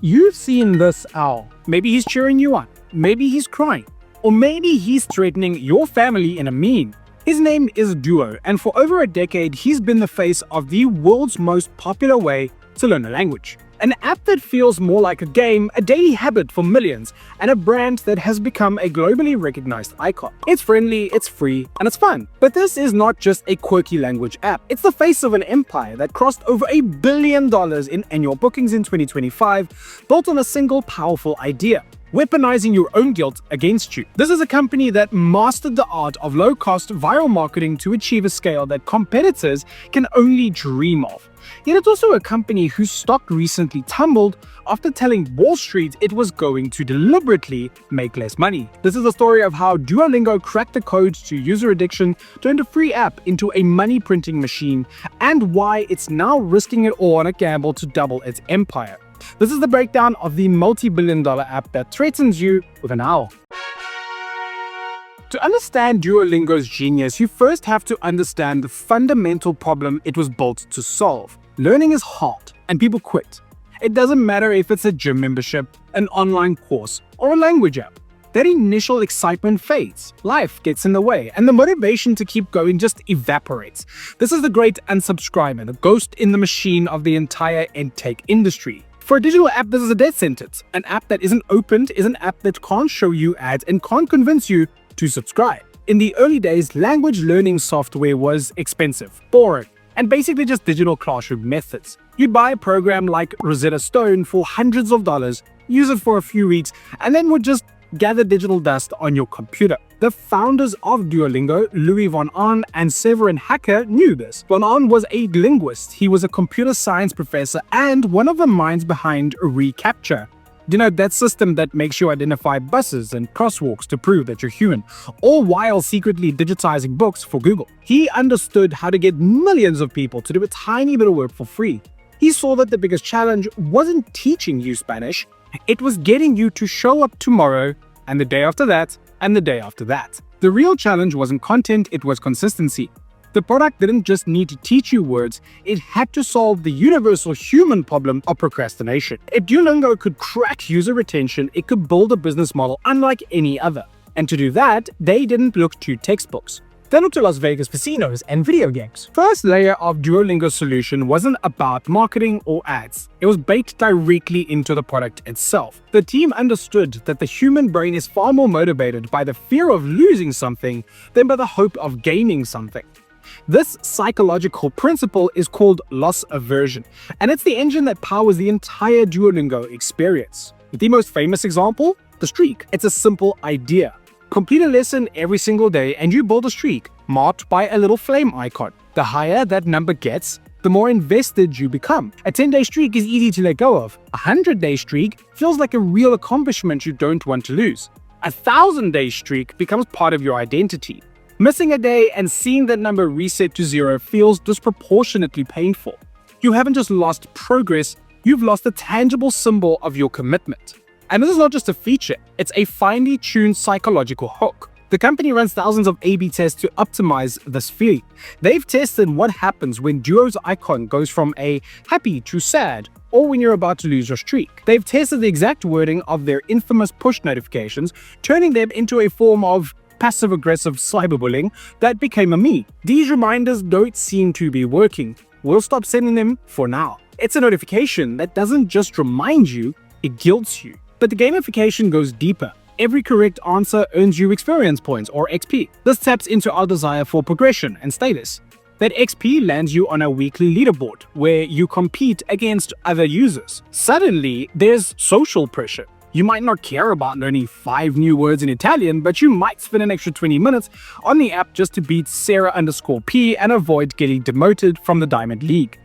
You've seen this owl. Maybe he's cheering you on. Maybe he's crying. Or maybe he's threatening your family in a meme. His name is Duo, and for over a decade, he's been the face of the world's most popular way to learn a language. An app that feels more like a game, a daily habit for millions, and a brand that has become a globally recognized icon. It's friendly, it's free, and it's fun. But this is not just a quirky language app. It's the face of an empire that crossed over $1 billion in annual bookings in 2025, built on a single powerful idea: weaponizing your own guilt against you. This is a company that mastered the art of low-cost viral marketing to achieve a scale that competitors can only dream of. Yet it's also a company whose stock recently tumbled after telling Wall Street it was going to deliberately make less money. This is the story of how Duolingo cracked the code to user addiction, turned a free app into a money-printing machine, and why it's now risking it all on a gamble to double its empire. This is the breakdown of the multi-billion-dollar app that threatens you with an owl. To understand Duolingo's genius, you first have to understand the fundamental problem it was built to solve. Learning is hard, and people quit. It doesn't matter if it's a gym membership, an online course, or a language app. That initial excitement fades, life gets in the way, and the motivation to keep going just evaporates. This is the great unsubscriber, the ghost in the machine of the entire edtech industry. For a digital app, this is a death sentence. An app that isn't opened is an app that can't show you ads and can't convince you to subscribe. In the early days, language learning software was expensive, boring, and basically just digital classroom methods. You'd buy a program like Rosetta Stone for hundreds of dollars, use it for a few weeks, and then would just gather digital dust on your computer. The founders of Duolingo, Louis von Ahn and Severin Hacker, knew this. Von Ahn was a linguist, he was a computer science professor, and one of the minds behind reCAPTCHA. You know, that system that makes you identify buses and crosswalks to prove that you're human, all while secretly digitizing books for Google. He understood how to get millions of people to do a tiny bit of work for free. He saw that the biggest challenge wasn't teaching you Spanish, it was getting you to show up tomorrow, and the day after that, and the day after that. The real challenge wasn't content, it was consistency. The product didn't just need to teach you words, it had to solve the universal human problem of procrastination. If Duolingo could crack user retention, it could build a business model unlike any other. And to do that, they didn't look to textbooks. They looked to Las Vegas casinos and video games. First layer of Duolingo's solution wasn't about marketing or ads. It was baked directly into the product itself. The team understood that the human brain is far more motivated by the fear of losing something than by the hope of gaining something. This psychological principle is called loss aversion, and it's the engine that powers the entire Duolingo experience. The most famous example? The streak. It's a simple idea. Complete a lesson every single day and you build a streak, marked by a little flame icon. The higher that number gets, the more invested you become. A 10-day streak is easy to let go of. A 100-day streak feels like a real accomplishment you don't want to lose. A 1,000-day streak becomes part of your identity. Missing a day and seeing that number reset to 0 feels disproportionately painful. You haven't just lost progress, you've lost a tangible symbol of your commitment. And this is not just a feature, it's a finely tuned psychological hook. The company runs thousands of A/B tests to optimize this feeling. They've tested what happens when Duo's icon goes from a happy to sad, or when you're about to lose your streak. They've tested the exact wording of their infamous push notifications, turning them into a form of passive-aggressive cyberbullying that became a meme. These reminders don't seem to be working. We'll stop sending them for now. It's a notification that doesn't just remind you, it guilts you. But the gamification goes deeper. Every correct answer earns you experience points, or XP. This taps into our desire for progression and status. That XP lands you on a weekly leaderboard, where you compete against other users. Suddenly, there's social pressure. You might not care about learning 5 new words in Italian, but you might spend an extra 20 minutes on the app just to beat Sarah_P and avoid getting demoted from the Diamond League.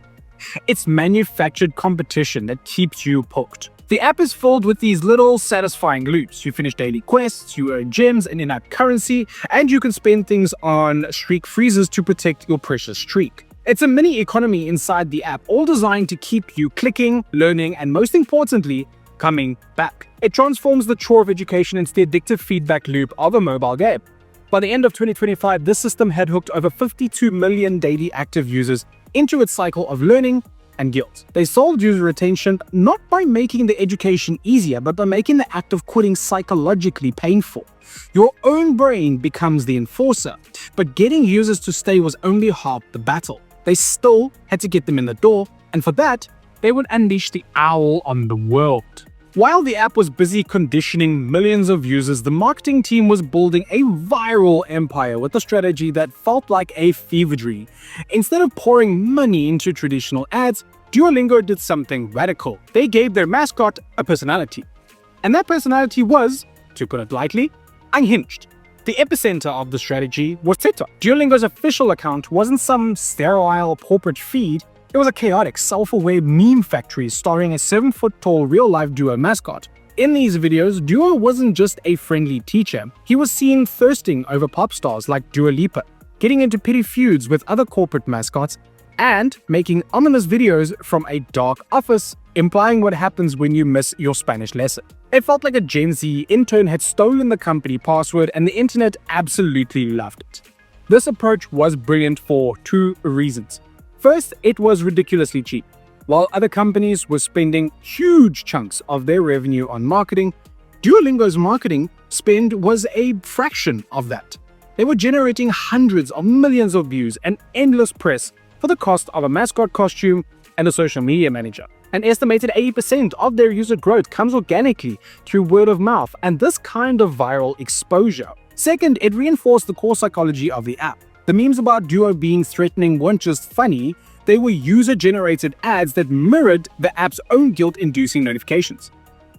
It's manufactured competition that keeps you hooked. The app is filled with these little satisfying loops. You finish daily quests, you earn gems and in-app currency, and you can spend things on streak freezes to protect your precious streak. It's a mini economy inside the app, all designed to keep you clicking, learning, and most importantly, coming back. It transforms the chore of education into the addictive feedback loop of a mobile game. By the end of 2025, this system had hooked over 52 million daily active users into its cycle of learning, and guilt. They solved user retention not by making the education easier, but by making the act of quitting psychologically painful. Your own brain becomes the enforcer, but getting users to stay was only half the battle. They still had to get them in the door, and for that, they would unleash the owl on the world. While the app was busy conditioning millions of users, the marketing team was building a viral empire with a strategy that felt like a fever dream. Instead of pouring money into traditional ads, Duolingo did something radical. They gave their mascot a personality. And that personality was, to put it lightly, unhinged. The epicenter of the strategy was Twitter. Duolingo's official account wasn't some sterile corporate feed. It was a chaotic, self-aware meme factory starring a 7-foot-tall real-life Duo mascot. In these videos, Duo wasn't just a friendly teacher. He was seen thirsting over pop stars like Dua Lipa, getting into petty feuds with other corporate mascots, and making ominous videos from a dark office, implying what happens when you miss your Spanish lesson. It felt like a Gen Z intern had stolen the company password, and the internet absolutely loved it. This approach was brilliant for two reasons. First, it was ridiculously cheap. While other companies were spending huge chunks of their revenue on marketing, Duolingo's marketing spend was a fraction of that. They were generating hundreds of millions of views and endless press for the cost of a mascot costume and a social media manager. An estimated 80% of their user growth comes organically through word of mouth and this kind of viral exposure. Second, it reinforced the core psychology of the app. The memes about Duo being threatening weren't just funny, they were user-generated ads that mirrored the app's own guilt-inducing notifications.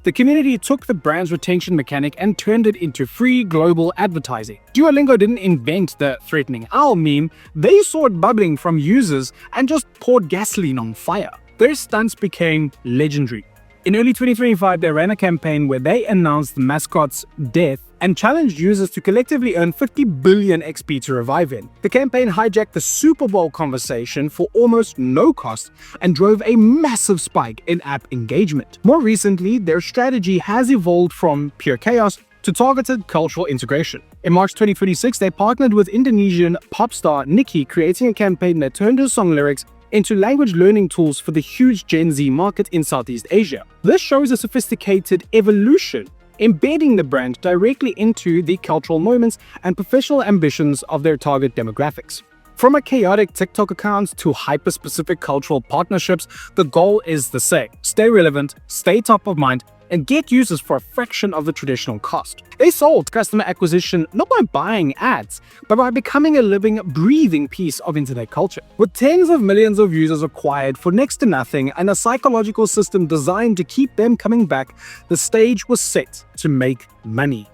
The community took the brand's retention mechanic and turned it into free global advertising. Duolingo didn't invent the threatening owl meme, they saw it bubbling from users and just poured gasoline on fire. Their stunts became legendary. In early 2025, they ran a campaign where they announced the mascot's death and challenged users to collectively earn 50 billion XP to revive him. The campaign hijacked the Super Bowl conversation for almost no cost and drove a massive spike in app engagement. More recently, their strategy has evolved from pure chaos to targeted cultural integration. In March 2026, they partnered with Indonesian pop star Nicki, creating a campaign that turned her song lyrics into language learning tools for the huge Gen Z market in Southeast Asia. This shows a sophisticated evolution, embedding the brand directly into the cultural moments and professional ambitions of their target demographics. From a chaotic TikTok account to hyper-specific cultural partnerships, the goal is the same: stay relevant, stay top of mind, and get users for a fraction of the traditional cost. They solved customer acquisition not by buying ads, but by becoming a living, breathing piece of internet culture. With tens of millions of users acquired for next to nothing and a psychological system designed to keep them coming back, the stage was set to make money.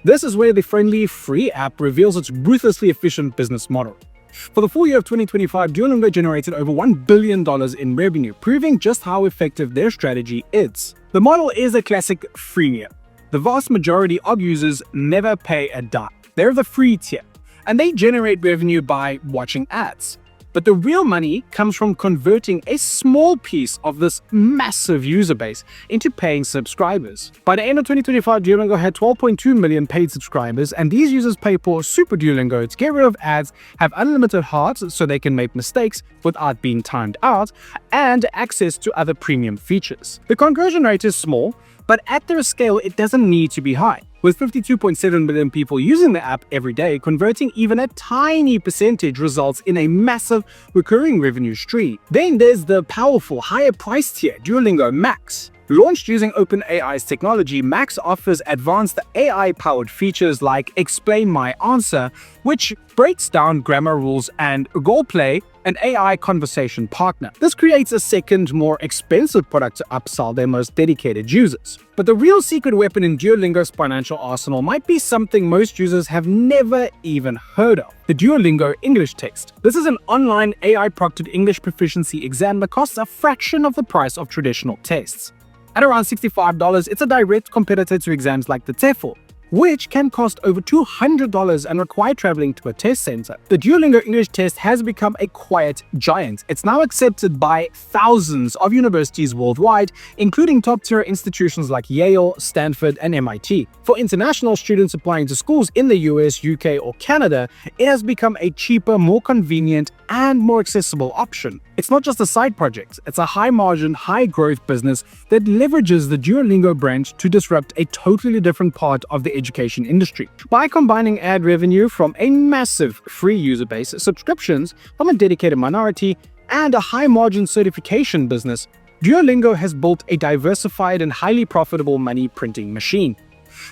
This is where the friendly, free app reveals its ruthlessly efficient business model. For the full year of 2025, Duolingo generated over $1 billion in revenue, proving just how effective their strategy is. The model is a classic freemium. The vast majority of users never pay a dime. They're the free tier, and they generate revenue by watching ads. But the real money comes from converting a small piece of this massive user base into paying subscribers. By the end of 2025, Duolingo had 12.2 million paid subscribers, and these users pay for Super Duolingo to get rid of ads, have unlimited hearts so they can make mistakes without being timed out, and access to other premium features. The conversion rate is small, but at their scale, it doesn't need to be high. With 52.7 million people using the app every day, converting even a tiny percentage results in a massive recurring revenue stream. Then there's the powerful, higher price tier, Duolingo Max. Launched using OpenAI's technology, Max offers advanced AI-powered features like Explain My Answer, which breaks down grammar rules, and Roleplay, an AI conversation partner. This creates a second, more expensive product to upsell their most dedicated users. But the real secret weapon in Duolingo's financial arsenal might be something most users have never even heard of: the Duolingo English Test. This is an online AI-proctored English proficiency exam that costs a fraction of the price of traditional tests. At around $65, it's a direct competitor to exams like the TOEFL, which can cost over $200 and require traveling to a test center. The Duolingo English Test has become a quiet giant. It's now accepted by thousands of universities worldwide, including top-tier institutions like Yale, Stanford, and MIT. For international students applying to schools in the US, UK, or Canada, it has become a cheaper, more convenient, and more accessible option. It's not just a side project, it's a high-margin, high-growth business that leverages the Duolingo brand to disrupt a totally different part of the education industry. By combining ad revenue from a massive free user base, subscriptions from a dedicated minority, and a high-margin certification business, Duolingo has built a diversified and highly profitable money printing machine.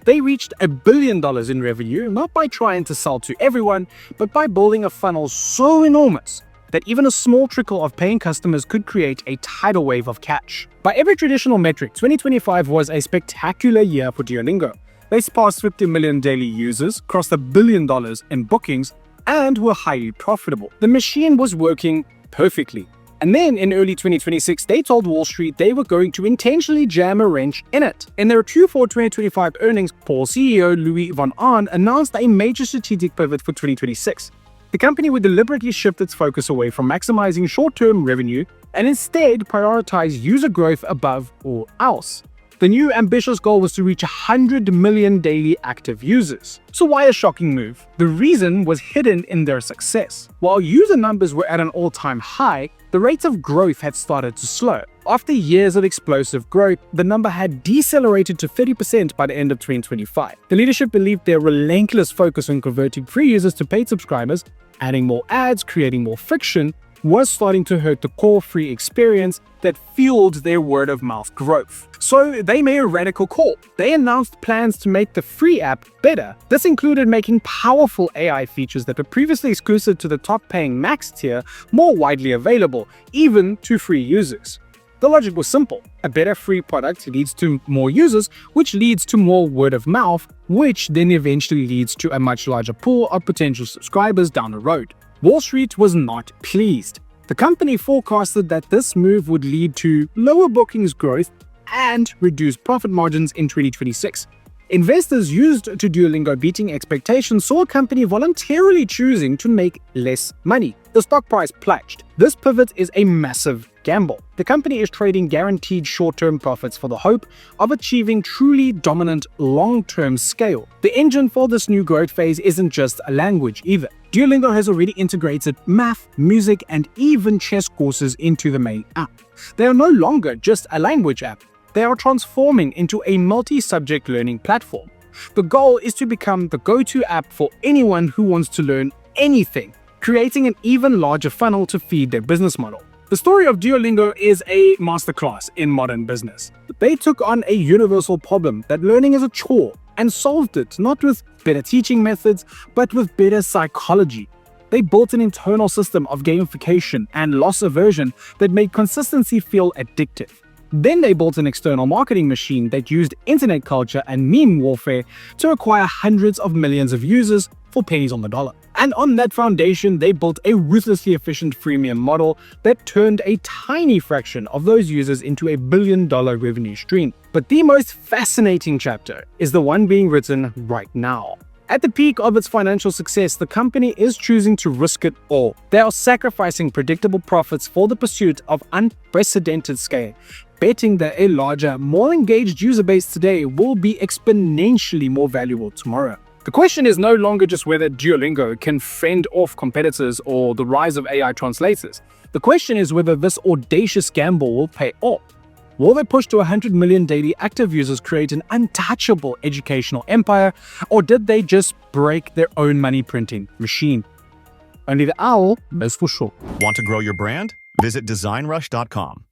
They reached $1 billion in revenue, not by trying to sell to everyone, but by building a funnel so enormous that even a small trickle of paying customers could create a tidal wave of cash. By every traditional metric, 2025 was a spectacular year for Duolingo. They surpassed 50 million daily users, crossed $1 billion in bookings, and were highly profitable. The machine was working perfectly. And then in early 2026, they told Wall Street they were going to intentionally jam a wrench in it. In their Q4 2025 earnings call, CEO Louis van Aan announced a major strategic pivot for 2026. The company would deliberately shift its focus away from maximizing short-term revenue and instead prioritize user growth above all else. The new ambitious goal was to reach 100 million daily active users. So why a shocking move? The reason was hidden in their success. While user numbers were at an all-time high, the rate of growth had started to slow. After years of explosive growth, the number had decelerated to 30% by the end of 2025. The leadership believed their relentless focus on converting free users to paid subscribers, adding more ads, creating more friction, was starting to hurt the core free experience that fueled their word-of-mouth growth. So they made a radical call. They announced plans to make the free app better. This included making powerful AI features that were previously exclusive to the top-paying Max tier more widely available, even to free users. The logic was simple. A better free product leads to more users, which leads to more word of mouth, which then eventually leads to a much larger pool of potential subscribers down the road. Wall Street was not pleased. The company forecasted that this move would lead to lower bookings growth and reduced profit margins in 2026. Investors used to Duolingo beating expectations saw a company voluntarily choosing to make less money. The stock price plunged. This pivot is a massive gamble. The company is trading guaranteed short-term profits for the hope of achieving truly dominant long-term scale. The engine for this new growth phase isn't just a language either. Duolingo has already integrated math, music, and even chess courses into the main app. They are no longer just a language app. They are transforming into a multi-subject learning platform. The goal is to become the go-to app for anyone who wants to learn anything, creating an even larger funnel to feed their business model. The story of Duolingo is a masterclass in modern business. They took on a universal problem that learning is a chore and solved it not with better teaching methods, but with better psychology. They built an internal system of gamification and loss aversion that made consistency feel addictive. Then they built an external marketing machine that used internet culture and meme warfare to acquire hundreds of millions of users for pennies on the dollar. And on that foundation, they built a ruthlessly efficient freemium model that turned a tiny fraction of those users into $1 billion revenue stream. But the most fascinating chapter is the one being written right now. At the peak of its financial success, the company is choosing to risk it all. They are sacrificing predictable profits for the pursuit of unprecedented scale, betting that a larger, more engaged user base today will be exponentially more valuable tomorrow. The question is no longer just whether Duolingo can fend off competitors or the rise of AI translators. The question is whether this audacious gamble will pay off. Will they push to 100 million daily active users, create an untouchable educational empire, or did they just break their own money printing machine? Only the owl knows for sure. Want to grow your brand? Visit designrush.com.